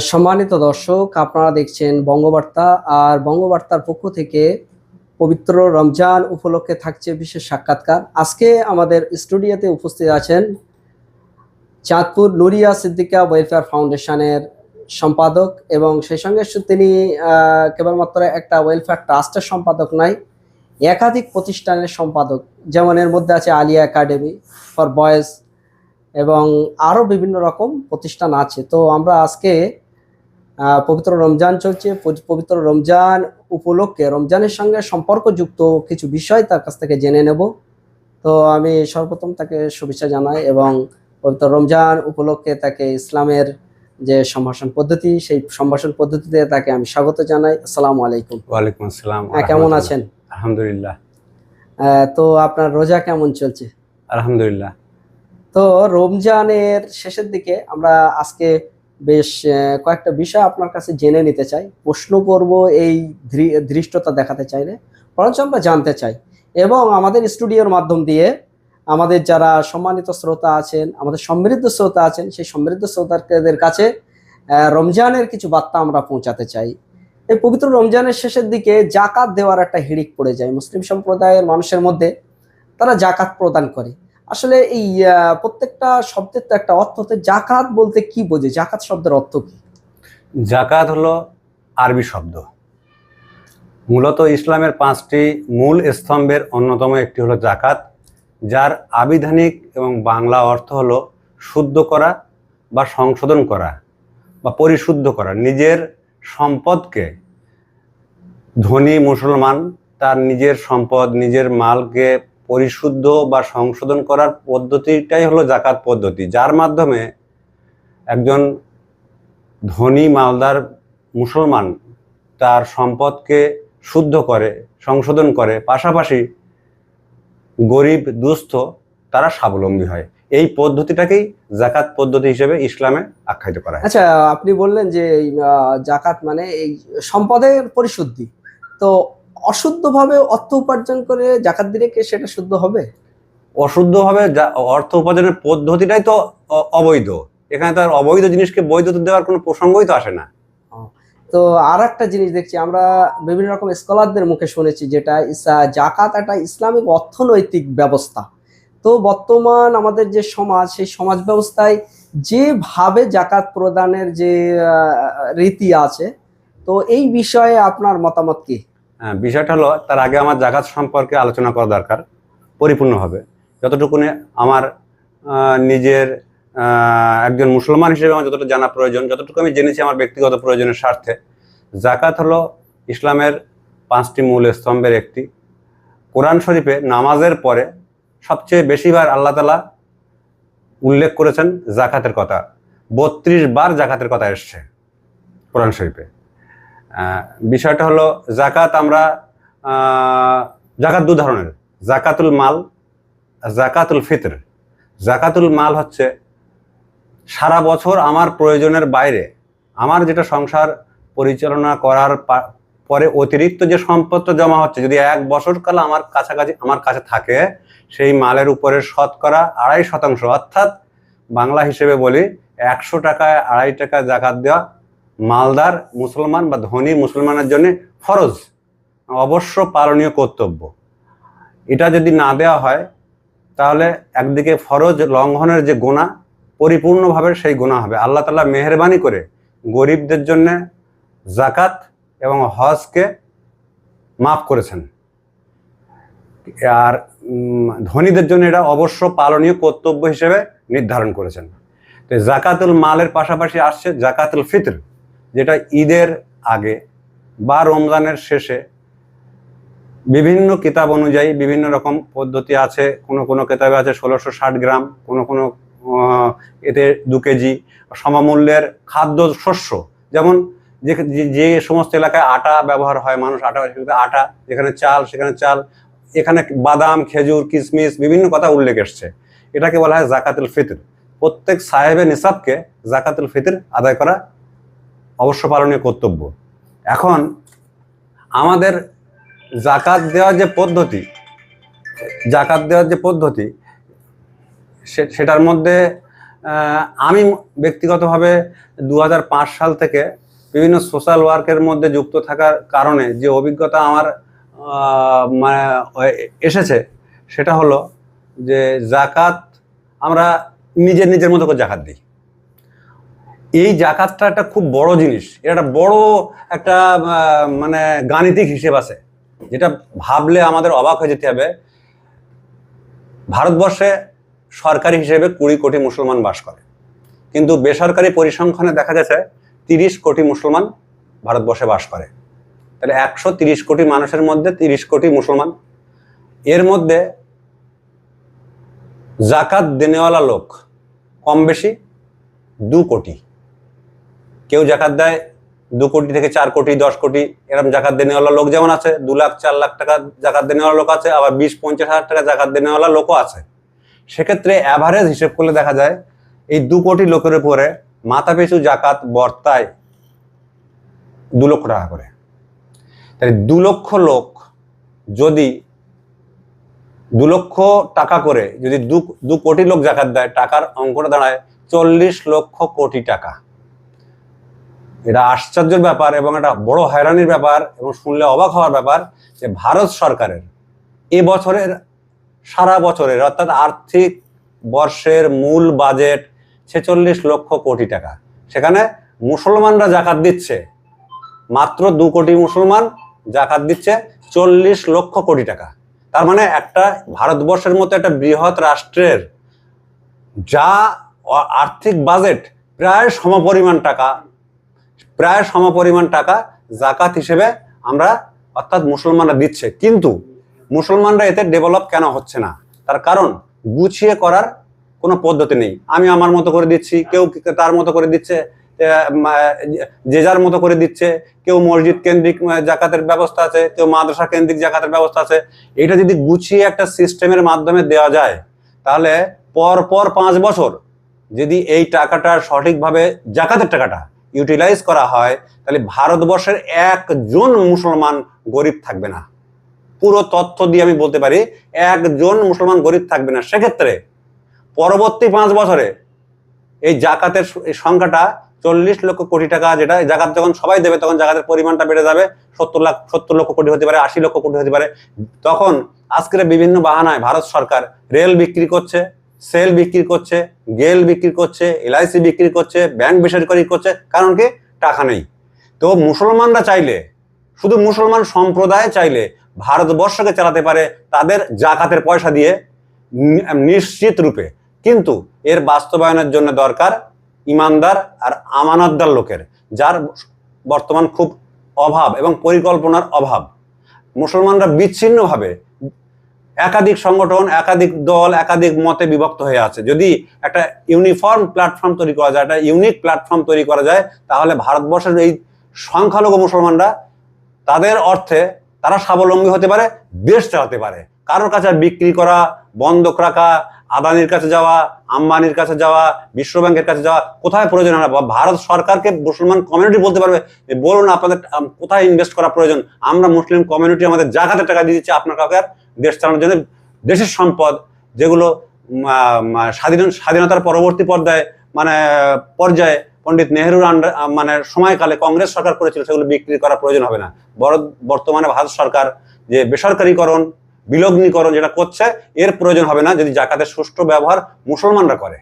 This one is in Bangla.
সম্মানিত দর্শক, আপনারা দেখছেন বঙ্গবার্তা। আর বঙ্গবার্তার পক্ষ থেকে পবিত্র রমজান উপলক্ষে থাকছে বিশেষ সাক্ষাৎকার। আজকে আমাদের স্টুডিওতে উপস্থিত আছেন চাঁদপুর নুরিয়া সিদ্দিকা ওয়েলফেয়ার ফাউন্ডেশনের সম্পাদক, এবং সেই সঙ্গে তিনি কেবলমাত্র একটা ওয়েলফেয়ার ট্রাস্টের সম্পাদক নয়, একাধিক প্রতিষ্ঠানের সম্পাদক। যেমন এর মধ্যে আছে আলিয়া একাডেমি ফর বয়েজ এবং আরও বিভিন্ন রকম প্রতিষ্ঠান আছে। তো আমরা আজকে পবিত্র রমজান চলছে, পবিত্র রমজান উপলক্ষে রমজানের সঙ্গে সম্পর্কযুক্ত কিছু বিষয় তার কাছ থেকে জেনে নেব। তো আমি সর্বপ্রথম তাকে শুভেচ্ছা জানাই এবং পবিত্র রমজান উপলক্ষে তাকে ইসলামের যে সম্ভাষণ পদ্ধতি, সেই সম্ভাষণ পদ্ধতিতে তাকে আমি স্বাগত জানাই। আসসালামু আলাইকুম। ওয়ালাইকুম আসসালাম। কেমন আছেন? আলহামদুলিল্লাহ। তো আপনার রোজা কেমন চলছে? আলহামদুলিল্লাহ। তো রমজানের শেষের দিকে আমরা আজকে বেশ কয়েকটা বিষয় আপনার কাছে জেনে নিতে চাই। প্রশ্ন করব এই ধৃষ্টতা দেখাতে চাইলে, বরঞ্চ আমরা জানতে চাই এবং আমাদের স্টুডিওর মাধ্যম দিয়ে আমাদের যারা সম্মানিত শ্রোতা আছেন, আমাদের সমৃদ্ধ শ্রোতা আছেন, সেই সমৃদ্ধ শ্রোতাদের কাছে রমজানের কিছু বার্তা আমরা পৌঁছাতে চাই। এই পবিত্র রমজানের শেষের দিকে জাকাত দেওয়ার একটা হিড়িক পড়ে যায় মুসলিম সম্প্রদায়ের মানুষের মধ্যে। তারা জাকাত প্রদান করে। আসলে এই প্রত্যেকটা শব্দের তো একটা অর্থ হতে, জাকাত বলতে কি বোঝে? জাকাত শব্দের অর্থ কি? জাকাত হলো আরবি শব্দ। মূলত ইসলামের 5টি মূল স্তম্ভের অন্যতম একটি হলো জাকাত, যার আবিধানিক এবং বাংলা অর্থ হলো শুদ্ধ করা বা সংশোধন করা বা পরিশুদ্ধ করা। নিজের সম্পদকে, ধনী মুসলমান তার নিজের সম্পদ, নিজের মালকে পরিশুদ্ধ বা সংশোধন করার পদ্ধতিটাই হলো জাকাত পদ্ধতি, যার মাধ্যমে একজন ধনী মালদার মুসলমান তার সম্পদকে শুদ্ধ করে, সংশোধন করে, পাশাপাশি গরিব দুস্থ তারা স্বাবলম্বী হয়। এই পদ্ধতিটাকেই জাকাত পদ্ধতি হিসেবে ইসলামে আখ্যায়িত করা হয়। আচ্ছা, আপনি বললেন যে জাকাত মানে এই সম্পদের পরিশুদ্ধি। তো অশুদ্ধভাবে অর্থ উপার্জন করে জাকাত দিলে কি সেটা শুদ্ধ হবে? অশুদ্ধভাবে অর্থ উপার্জনের পদ্ধতিটাই তো অবৈধ। এখানে তো আর অবৈধ জিনিসকে বৈধতা দেওয়ার কোনো প্রসঙ্গই তো আসে না। তো আর একটা জিনিস দেখছি আমরা, বিভিন্ন রকম স্কলারদের মুখে শুনেছি, যেটা জাকাত একটা ইসলামিক অর্থনৈতিক ব্যবস্থা। তো বর্তমান আমাদের যে সমাজ, সেই সমাজ ব্যবস্থায় যেভাবে জাকাত প্রদানের যে রীতি আছে, তো এই বিষয়ে আপনার মতামত কি? হ্যাঁ, বিষয়টা হলো, তার আগে আমার জাকাত সম্পর্কে আলোচনা করা দরকার পরিপূর্ণভাবে। যতটুকুনি আমার নিজের একজন মুসলমান হিসেবে আমার যতটুকু জানা প্রয়োজন, যতটুকু আমি জেনেছি আমার ব্যক্তিগত প্রয়োজনের স্বার্থে, জাকাত হলো ইসলামের 5টি মূল স্তম্ভের একটি। কোরআন শরীফে নামাজের পরে সবচেয়ে বেশিবার আল্লাহ তাআলা উল্লেখ করেছেন জাকাতের কথা। 32 বার জাকাতের কথা এসছে কোরআন শরীফে। বিষয়টা হলো, জাকাত আমরা জাকাত 2 ধরনের, জাকাতুল মাল, জাকাতুল ফিতর। জাকাতুল মাল হচ্ছে সারা বছর আমার প্রয়োজনের বাইরে, আমার যেটা সংসার পরিচালনা করার পরে অতিরিক্ত যে সম্পদটা জমা হচ্ছে, যদি 1 বছর কাল আমার কাছে থাকে, সেই মালের উপরে শতকরা 2.5%, অর্থাৎ বাংলা হিসেবে বলি 100 টাকায় 2.5 টাকা জাকাত দেওয়া মালদার মুসলমান বা ধনী মুসলমানের জন্য ফরজ, অবশ্য পালনীয় কর্তব্য। এটা যদি না দেওয়া হয় তাহলে একদিকে ফরজ লঙ্ঘনের যে গুনাহ, পরিপূর্ণভাবে সেই গুনাহ হবে। আল্লাহ তাআলা মেহেরবানি করে গরিবদের জন্য জাকাত এবং হজকে মাফ করেছেন, আর ধনীদের জন্য এটা অবশ্য পালনীয় কর্তব্য হিসেবে নির্ধারণ করেছেন। তো জাকাতুল মালের পাশাপাশি আসছে জাকাতুল ফিতর, যেটা ঈদের আগে বা রমজানের শেষে বিভিন্ন কিতাব অনুযায়ী বিভিন্ন রকম পদ্ধতি আছে। কোনো কিতাবে আছে 1660 গ্রাম, কোনো এতে 2 কেজি সমমূল্যের খাদ্য শস্য, যেমন যে সমস্ত এলাকায় আটা ব্যবহার হয়, মানুষ আটা, যেখানে চাল সেখানে চাল, এখানে বাদাম, খেজুর, কিশমিশ, বিভিন্ন কথা উল্লেখ এসছে। এটাকে বলা হয় জাকাতুল ফিতর। প্রত্যেক সাহেবে নিসাবকে জাকাতুল ফিতর আদায় করা অবশ্য পালনীয় কর্তব্য। এখন আমাদের জাকাত দেওয়ার যে পদ্ধতি, সেটার মধ্যে আমি ব্যক্তিগতভাবে 2005 সাল থেকে বিভিন্ন সোশ্যাল ওয়ার্কের মধ্যে যুক্ত থাকার কারণে যে অভিজ্ঞতা আমার মানে এসেছে সেটা হলো যে জাকাত আমরা নিজের মতো করে জাকাত দিই। এই জাকাতটা একটা খুব বড় জিনিস, এটা একটা বড় একটা মানে গাণিতিক হিসেব আছে যেটা ভাবলে আমাদের অবাক হয়ে যেতে হবে। ভারতবর্ষে সরকারি হিসেবে 20 কোটি মুসলমান বাস করে, কিন্তু বেসরকারি পরিসংখ্যানে দেখা যাচ্ছে 30 কোটি মুসলমান ভারতবর্ষে বাস করে। তাহলে 130 কোটি মানুষের মধ্যে 30 কোটি মুসলমান। এর মধ্যে জাকাত দেনেওয়ালা লোক কম বেশি 2 কোটি। কেউ জাকাত দেয় 2 কোটি থেকে 4 কোটি 10 কোটি এরকম জাকাত দেনেওয়ালা লোক যেমন আছে, 2 লাখ 4 লাখ টাকা জাকাত দেনেওয়ালা লোক আছে, আবার 20-50 হাজার টাকা জাকাত দেনেওয়ালা লোকও আছে। সেক্ষেত্রে অ্যাভারেজ হিসেব করলে দেখা যায় এই 2 কোটি লোকের উপরে মাথা পিছু জাকাত বর্তায় 2 লক্ষ টাকা করে। তাই 2 লক্ষ লোক যদি 2 লক্ষ টাকা করে যদি 2 কোটি লোক জাকাত দেয়, টাকার অঙ্কটা দাঁড়ায় 40 লক্ষ কোটি টাকা। এটা আশ্চর্যের ব্যাপার এবং এটা বড় হয়রানির ব্যাপার এবং শুনলে অবাক হওয়ার ব্যাপার যে ভারত সরকারের এবছরের সারা বছরের অর্থাৎ আর্থিক বর্ষের মূল বাজেট 46 লক্ষ কোটি টাকা। সেখানে মুসলমানরা জাকাত দিচ্ছে মাত্র 2 কোটি মুসলমান জাকাত দিচ্ছে 40 লক্ষ কোটি টাকা। তার মানে একটা ভারতবর্ষের মতো একটা বৃহৎ রাষ্ট্রের যা আর্থিক বাজেট প্রায় সমপরিমাণ টাকা জাকাত হিসেবে আমরা অর্থাৎ মুসলমানরা দিচ্ছে। কিন্তু মুসলমানরা এতে ডেভেলপ কেন হচ্ছে না? তার কারণ গুছিয়ে করার কোনো পদ্ধতি নেই। আমি আমার মতো করে দিচ্ছি, কেউ তার মতো করে দিচ্ছে, যে যার মতো করে দিচ্ছে। কেউ মসজিদ কেন্দ্রিক জাকাতের ব্যবস্থা আছে, কেউ মাদ্রাসা কেন্দ্রিক জাকাতের ব্যবস্থা আছে। এটা যদি গুছিয়ে একটা সিস্টেমের মাধ্যমে দেওয়া যায় তাহলে পর 5 বছর যদি এই টাকাটা সঠিকভাবে জাকাতের টাকাটা ইউটিলাইজ করা হয় তাহলে ভারতবর্ষের একজন মুসলমান গরিব থাকবে না। পুরো তথ্য দিয়ে আমি বলতে পারি একজন মুসলমান গরিব থাকবে না। সেক্ষেত্রে পরবর্তী 5 বছরে এই জাকাতের সংখ্যাটা 40 লক্ষ কোটি টাকা, যেটা জাকাত যখন সবাই দেবে তখন জাকাতের পরিমাণটা বেড়ে যাবে 70 লক্ষ কোটি হতে পারে, 80 লক্ষ কোটি হতে পারে। তখন আজকের বিভিন্ন বাহানায় ভারত সরকার রেল বিক্রি করছে, সেল বিক্রি করছে, গেল বিক্রি করছে, এলআইসি বিক্রি করছে, ব্যাংক বেসরকারি করছে। কারণ কি? টাকা নেই। তো মুসলমানরা চাইলে, শুধু মুসলমান সম্প্রদায় চাইলে ভারতবর্ষকে চালাতে পারে তাদের জাকাতের পয়সা দিয়ে নিশ্চিত রূপে। কিন্তু এর বাস্তবায়নের জন্য দরকার ইমানদার আর আমানতদার লোকের, যার বর্তমান খুব অভাব এবং পরিকল্পনার অভাব। মুসলমানরা বিচ্ছিন্নভাবে একাধিক সংগঠন, একাধিক দল, একাধিক মতে বিভক্ত হয়ে আছে। যদি একটা ইউনিফর্ম প্ল্যাটফর্ম তৈরি করা যায়, একটা ইউনিক প্ল্যাটফর্ম তৈরি করা যায়, তাহলে ভারতবর্ষের এই সংখ্যালঘু মুসলমানরা তাদের অর্থে তারা স্বাবলম্বী হতে পারে, দেশ চালাতে পারে। কারোর কাছে বিক্রি করা, বন্ধক রাখা, আদানির কাছে যাওয়া, আম্বানির কাছে যাওয়া, বিশ্ব ব্যাংকের কাছে যাওয়া কোথায় প্রয়োজন হয় না। ভারত সরকারকে মুসলমান কমিউনিটি বলতে পারবে, বলুন আপনাদের কোথায় ইনভেস্ট করা প্রয়োজন, আমরা মুসলিম কমিউনিটি আমাদের জাকাতের টাকা দিয়ে দিচ্ছি আপনার কাউকে আর দেশ চালানোর জন্য। দেশের সম্পদ যেগুলো স্বাধীনতার পরবর্তী পর্যায়ে পণ্ডিত নেহরুর সময়কালে কংগ্রেস সরকার করেছিল, সেগুলো বিক্রি করার প্রয়োজন হবে না। বর্তমানে ভারত সরকার যে বেসরকারীকরণ, বিলগ্নীকরণ যেটা করছে, এর প্রয়োজন হবে না যদি জাকাতের সুষ্ঠু ব্যবহার মুসলমানরা করে।